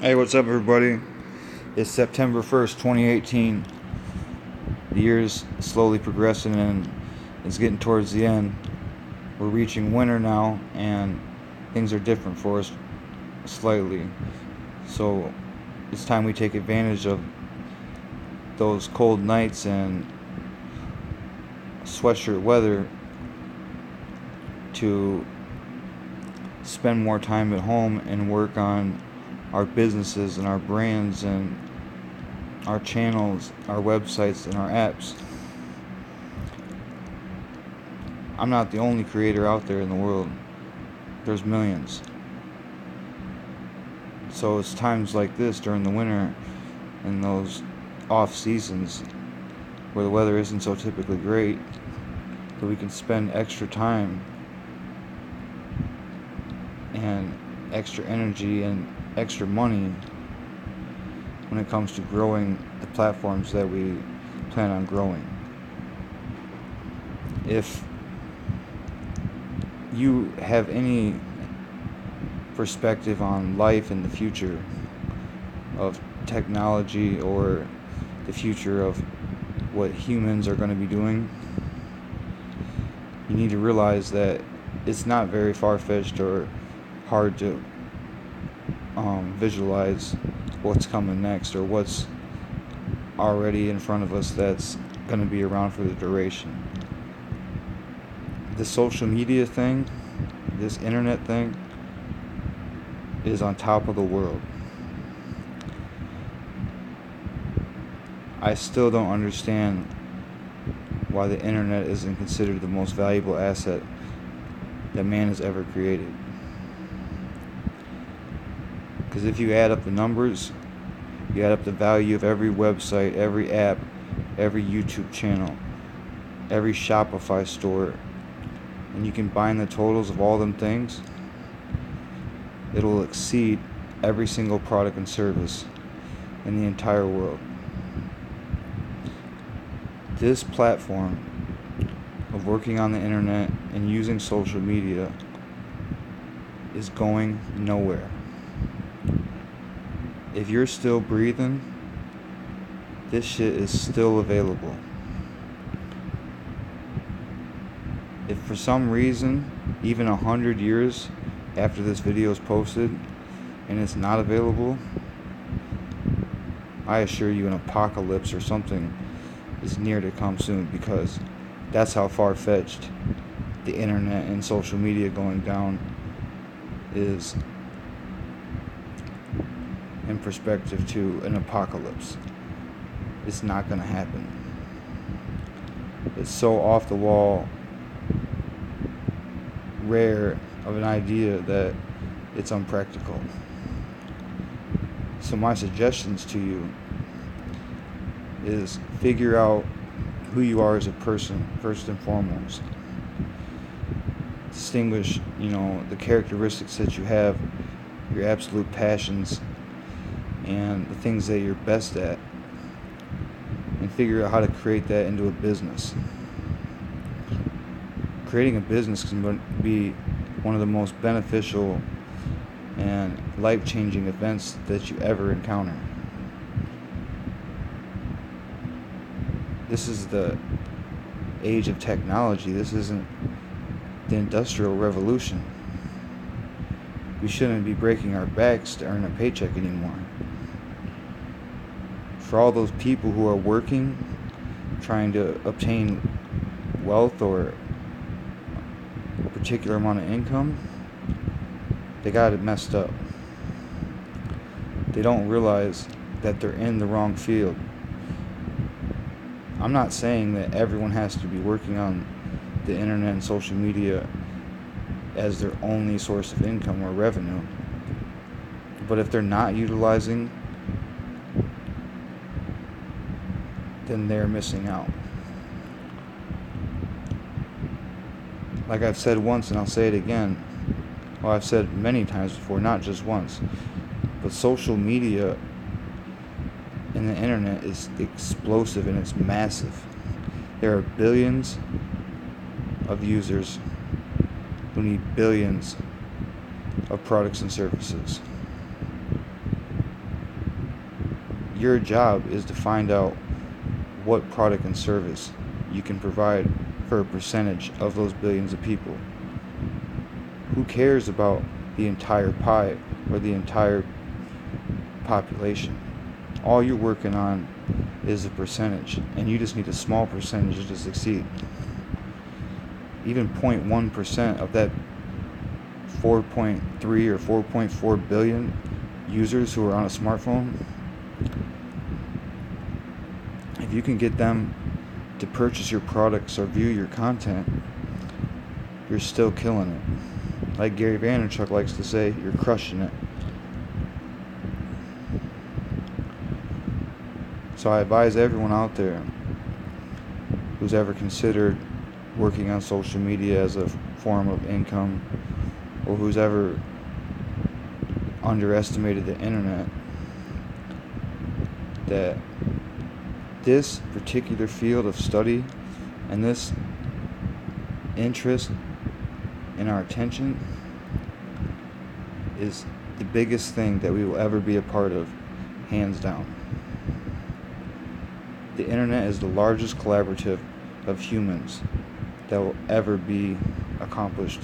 Hey, what's up, everybody? It's September 1st, 2018. The year's slowly progressing and it's getting towards the end. We're reaching winter now, and things are different for us slightly. So it's time we take advantage of those cold nights and sweatshirt weather to spend more time at home and work on our businesses and our brands and our channels, our websites, and our apps. I'm not the only creator out there in the world. There's millions. So it's times like this during the winter and those off seasons where the weather isn't so typically great that we can spend extra time and extra energy and extra money when it comes to growing the platforms that we plan on growing. If you have any perspective on life in the future of technology or the future of what humans are going to be doing, you need to realize that it's not very far-fetched or hard to visualize what's coming next or what's already in front of us that's going to be around for the duration. The social media thing, this internet thing, is on top of the world. I still don't understand why the internet isn't considered the most valuable asset that man has ever created. Because if you add up the numbers, you add up the value of every website, every app, every YouTube channel, every Shopify store, and you combine the totals of all them things, it'll exceed every single product and service in the entire world. This platform of working on the internet and using social media is going nowhere. If you're still breathing, this shit is still available. If for some reason, even 100 years after this video is posted and it's not available, I assure you an apocalypse or something is near to come soon, because that's how far-fetched the internet and social media going down is in perspective to an apocalypse. It's not going to happen. It's so off the wall rare of an idea that it's unpractical. So my suggestions to you is figure out who you are as a person first and foremost. Distinguish, the characteristics that you have, your absolute passions, and the things that you're best at, and figure out how to create that into a business. Creating a business can be one of the most beneficial and life-changing events that you ever encounter. This is the age of technology. This isn't the Industrial Revolution. We shouldn't be breaking our backs to earn a paycheck anymore. For all those people who are working, trying to obtain wealth or a particular amount of income, they got it messed up. They don't realize that they're in the wrong field. I'm not saying that everyone has to be working on the internet and social media as their only source of income or revenue. But if they're not utilizing, then they're missing out. Like I've said once and I'll say it again. Well, I've said many times before, not just once. But social media and the internet is explosive and it's massive. There are billions of users who need billions of products and services. your job is to find out what product and service you can provide for a percentage of those billions of people. Who cares about the entire pie or the entire population? All you're working on is a percentage, and you just need a small percentage to succeed. Even 0.1% of that 4.3 or 4.4 billion users who are on a smartphone, if you can get them to purchase your products or view your content, you're still killing it. Like Gary Vaynerchuk likes to say, you're crushing it. So I advise everyone out there who's ever considered working on social media as a form of income, or who's ever underestimated the internet, that this particular field of study and this interest in our attention is the biggest thing that we will ever be a part of, hands down. The internet is the largest collaborative of humans that will ever be accomplished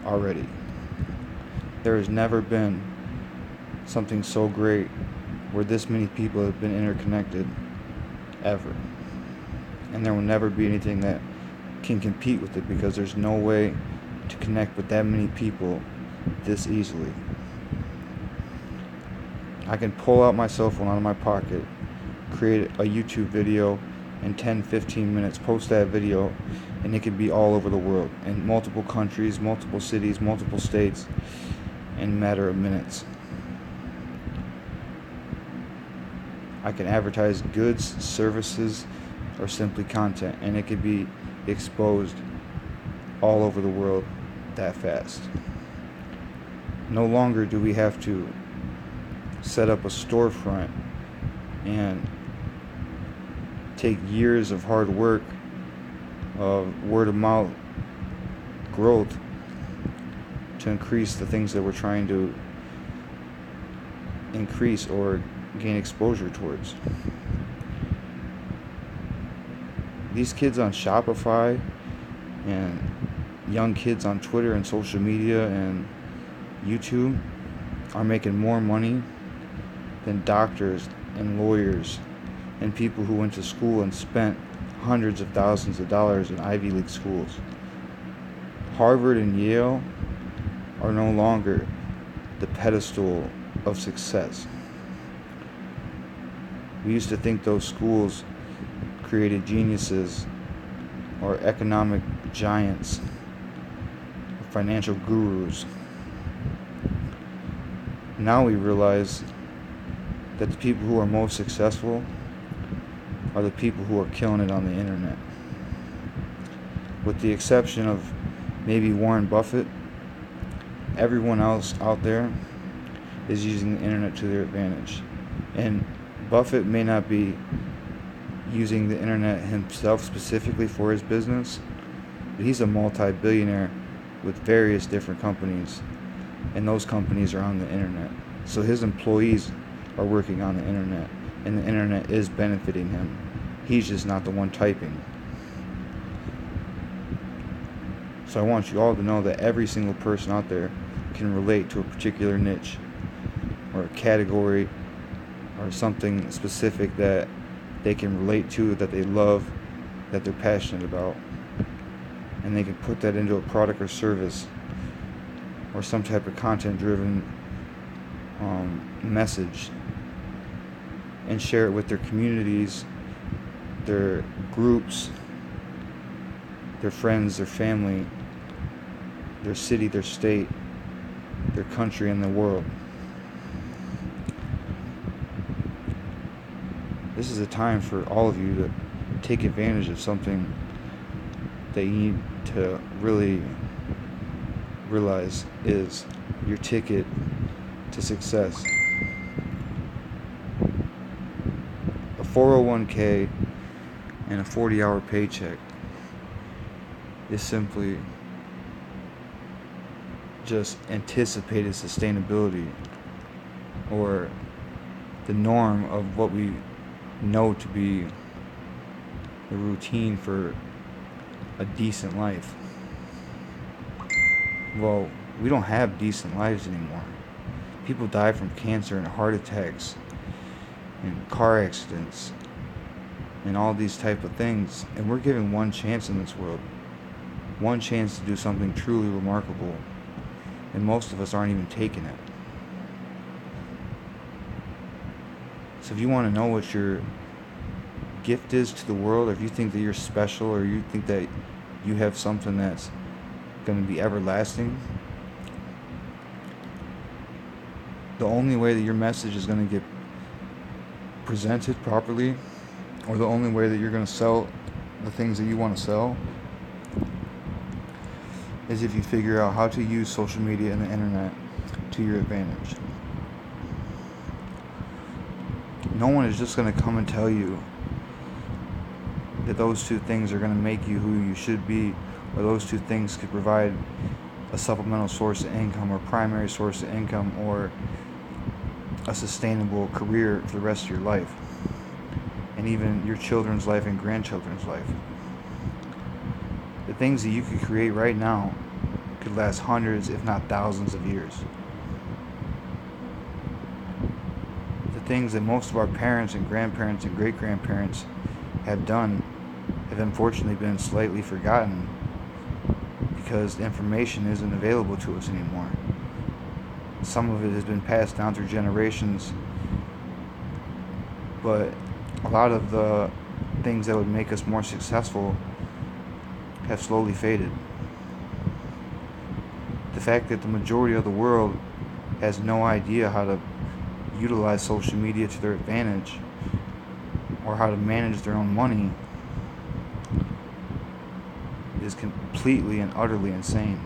already. There has never been something so great where this many people have been interconnected ever. And there will never be anything that can compete with it, because there's no way to connect with that many people this easily. I can pull out my cell phone out of my pocket, create a YouTube video in 10-15 minutes, post that video, and it can be all over the world, in multiple countries, multiple cities, multiple states, in a matter of minutes. I can advertise goods, services, or simply content, and it can be exposed all over the world that fast. No longer do we have to set up a storefront and take years of hard work, of word of mouth growth, to increase the things that we're trying to increase or gain exposure towards. These kids on Shopify and young kids on Twitter and social media and YouTube are making more money than doctors and lawyers and people who went to school and spent hundreds of thousands of dollars in Ivy League schools. Harvard and Yale are no longer the pedestal of success. We used to think those schools created geniuses or economic giants or financial gurus. Now we realize that the people who are most successful are the people who are killing it on the internet. With the exception of maybe Warren Buffett, everyone else out there is using the internet to their advantage. And Buffett may not be using the internet himself specifically for his business, but he's a multi-billionaire with various different companies, and those companies are on the internet. So his employees are working on the internet, and the internet is benefiting him. He's just not the one typing. So I want you all to know that every single person out there can relate to a particular niche or a category or something specific that they can relate to, that they love, that they're passionate about. And they can put that into a product or service or some type of content-driven message and share it with their communities, their groups, their friends, their family, their city, their state, their country, and the world. This is a time for all of you to take advantage of something that you need to really realize is your ticket to success. A 401k and a 40-hour paycheck is simply just anticipated sustainability or the norm of what we know to be the routine for a decent life. Well, we don't have decent lives anymore. People die from cancer and heart attacks and car accidents and all these type of things, and we're given one chance in this world, one chance to do something truly remarkable, and most of us aren't even taking it. So if you want to know what your gift is to the world, or if you think that you're special, or you think that you have something that's going to be everlasting, the only way that your message is going to get presented properly, or the only way that you're going to sell the things that you want to sell, is if you figure out how to use social media and the internet to your advantage. No one is just going to come and tell you that those two things are going to make you who you should be, or those two things could provide a supplemental source of income, or primary source of income, or a sustainable career for the rest of your life, and even your children's life and grandchildren's life. The things that you could create right now could last hundreds, if not thousands of years. The things that most of our parents and grandparents and great-grandparents have done have unfortunately been slightly forgotten because the information isn't available to us anymore. Some of it has been passed down through generations, but a lot of the things that would make us more successful have slowly faded. The fact that the majority of the world has no idea how to utilize social media to their advantage, or how to manage their own money, is completely and utterly insane.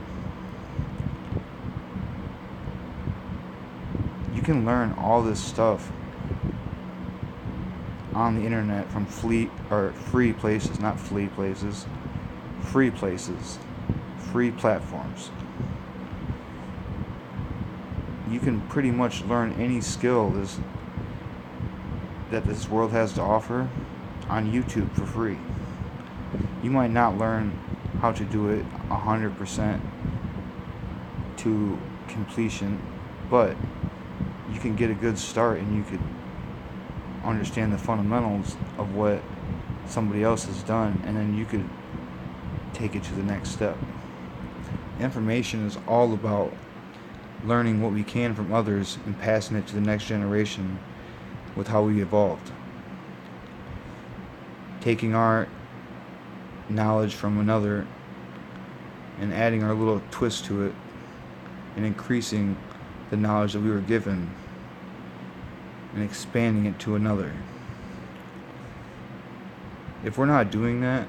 You can learn all this stuff on the internet from free places, free platforms. You can pretty much learn any skill that this world has to offer on YouTube for free. You might not learn how to do it 100% to completion, but you can get a good start, and you could understand the fundamentals of what somebody else has done, and then you could take it to the next step. Information is all about learning what we can from others and passing it to the next generation with how we evolved. Taking our knowledge from another and adding our little twist to it and increasing the knowledge that we were given and expanding it to another. If we're not doing that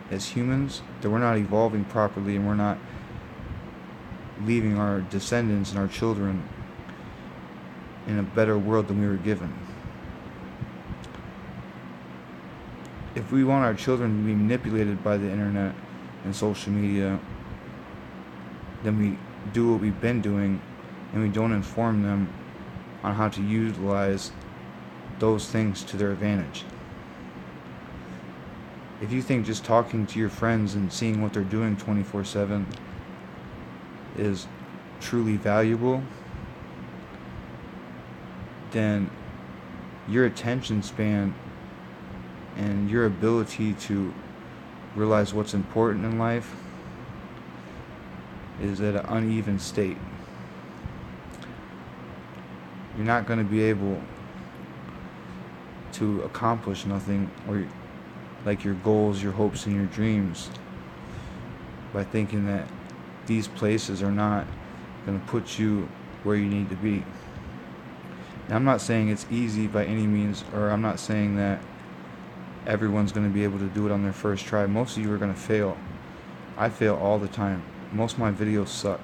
as humans, then we're not evolving properly, and we're not leaving our descendants and our children in a better world than we were given. If we want our children to be manipulated by the internet and social media, then we do what we've been doing, and we don't inform them on how to utilize those things to their advantage. If you think just talking to your friends and seeing what they're doing 24/7 is truly valuable, then your attention span and your ability to realize what's important in life is at an uneven state. You're not going to be able to accomplish nothing, or like your goals, your hopes, and your dreams, by thinking that these places are not going to put you where you need to be. Now, I'm not saying it's easy by any means, or I'm not saying that everyone's going to be able to do it on their first try. Most of you are going to fail. I fail all the time. Most of my videos suck.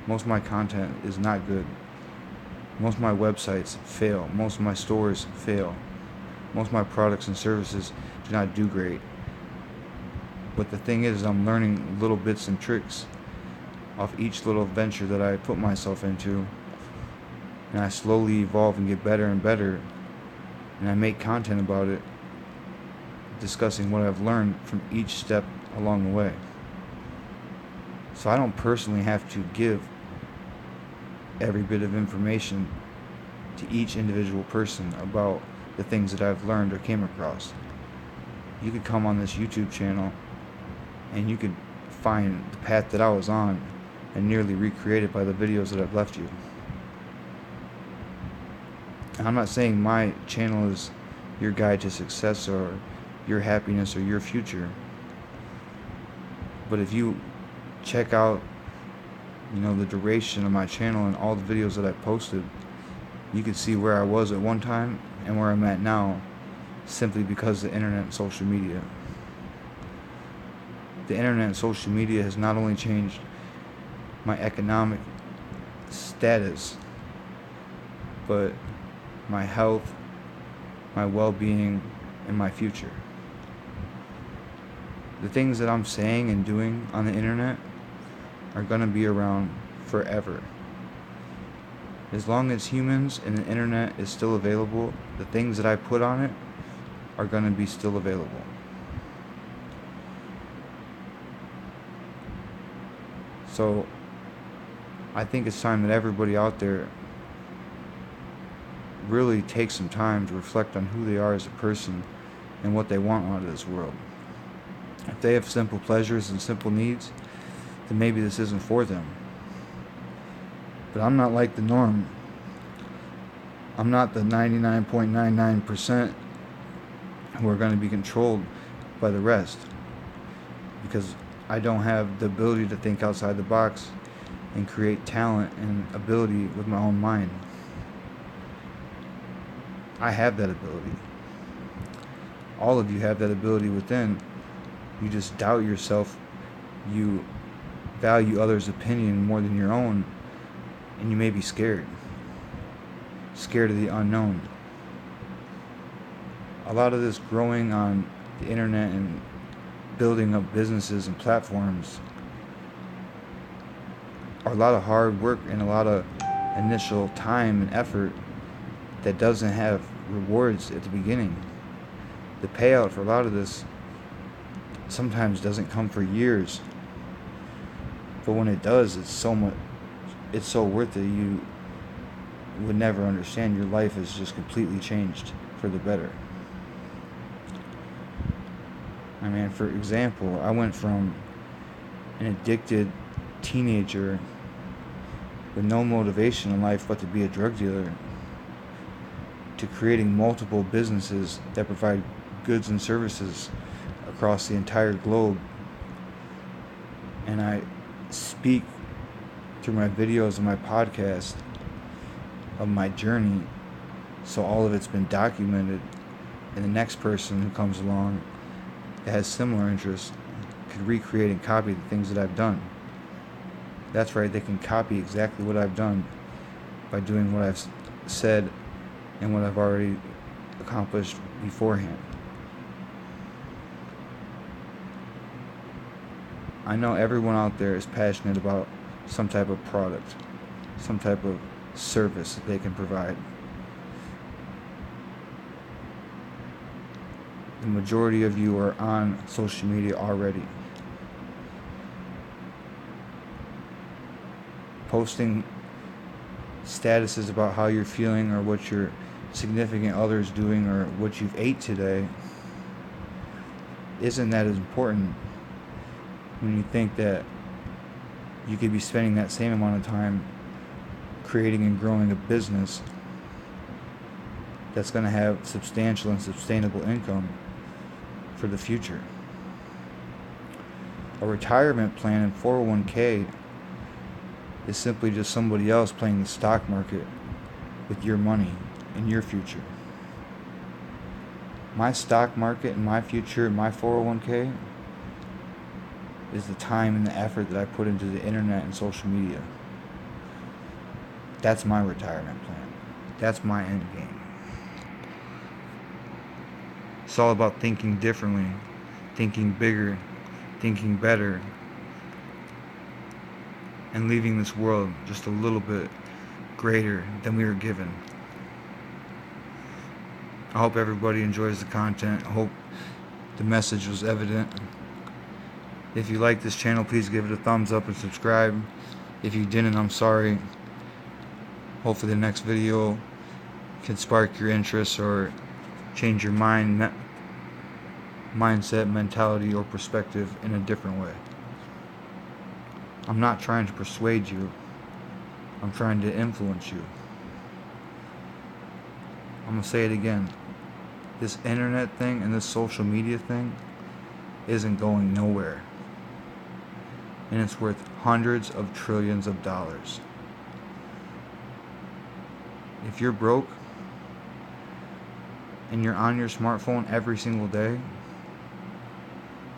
Most of my content is not good. Most of my websites fail. Most of my stores fail. Most of my products and services do not do great. But the thing is, I'm learning little bits and tricks off each little venture that I put myself into, and I slowly evolve and get better and better, and I make content about it, discussing what I've learned from each step along the way. So I don't personally have to give every bit of information to each individual person about the things that I've learned or came across. You could come on this YouTube channel and you could find the path that I was on and nearly recreate it by the videos that I've left you. I'm not saying my channel is your guide to success or your happiness or your future, but if you check out the duration of my channel and all the videos that I posted, you can see where I was at one time and where I'm at now, simply because of the internet and social media. The internet and social media has not only changed my economic status, but my health, my well-being, and my future. The things that I'm saying and doing on the internet are going to be around forever. As long as humans and the internet is still available, the things that I put on it are going to be still available. So I think it's time that everybody out there really take some time to reflect on who they are as a person and what they want out of this world. If they have simple pleasures and simple needs, then maybe this isn't for them. But I'm not like the norm. I'm not the 99.99% who are going to be controlled by the rest, because I don't have the ability to think outside the box and create talent and ability with my own mind. I have that ability. All of you have that ability within. You just doubt yourself. You value others' opinion more than your own, and you may be scared of the unknown. A lot of this growing on the internet and building up businesses and platforms are a lot of hard work and a lot of initial time and effort that doesn't have rewards at the beginning. The payout for a lot of this sometimes doesn't come for years, but when it does, it's so worth it. You would never understand. Your life is just completely changed for the better. I mean, for example, I went from an addicted teenager with no motivation in life but to be a drug dealer to creating multiple businesses that provide goods and services across the entire globe. And I speak through my videos and my podcast of my journey, so all of it's been documented, and the next person who comes along that has similar interests could recreate and copy the things that I've done. That's right, they can copy exactly what I've done by doing what I've said and what I've already accomplished beforehand. I know everyone out there is passionate about some type of product, some type of service that they can provide. The majority of you are on social media already, posting statuses about how you're feeling or what your significant other is doing or what you've ate today. Isn't that as important when you think that you could be spending that same amount of time creating and growing a business that's going to have substantial and sustainable income for the future? A retirement plan and 401k is simply just somebody else playing the stock market with your money and your future. My stock market and my future and my 401k is the time and the effort that I put into the internet and social media. That's my retirement plan. That's my end game. It's all about thinking differently, thinking bigger, thinking better, and leaving this world just a little bit greater than we were given. I hope everybody enjoys the content. I hope the message was evident. If you like this channel, please give it a thumbs up and subscribe. If you didn't, I'm sorry. Hopefully the next video can spark your interest or change your mindset, mentality, or perspective in a different way. I'm not trying to persuade you. I'm trying to influence you. I'm going to say it again. This internet thing and this social media thing isn't going nowhere. And it's worth hundreds of trillions of dollars. If you're broke and you're on your smartphone every single day,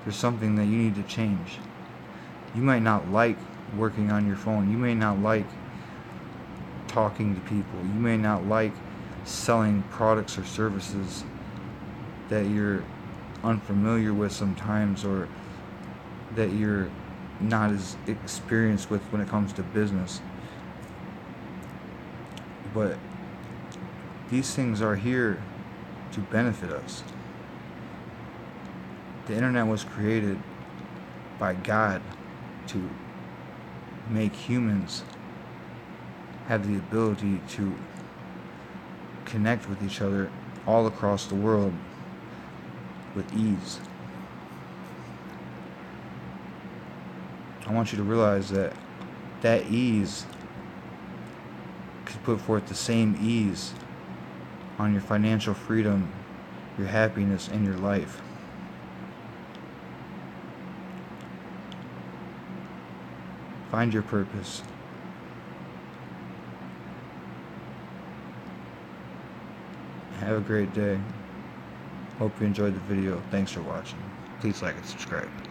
there's something that you need to change. You might not like working on your phone. You may not like talking to people. You may not like selling products or services that you're unfamiliar with sometimes, or that you're not as experienced with when it comes to business. But these things are here to benefit us. The internet was created by God to make humans have the ability to connect with each other all across the world with ease. I want you to realize that that ease could put forth the same ease on your financial freedom, your happiness, and your life. Find your purpose. Have a great day. Hope you enjoyed the video. Thanks for watching. Please like and subscribe.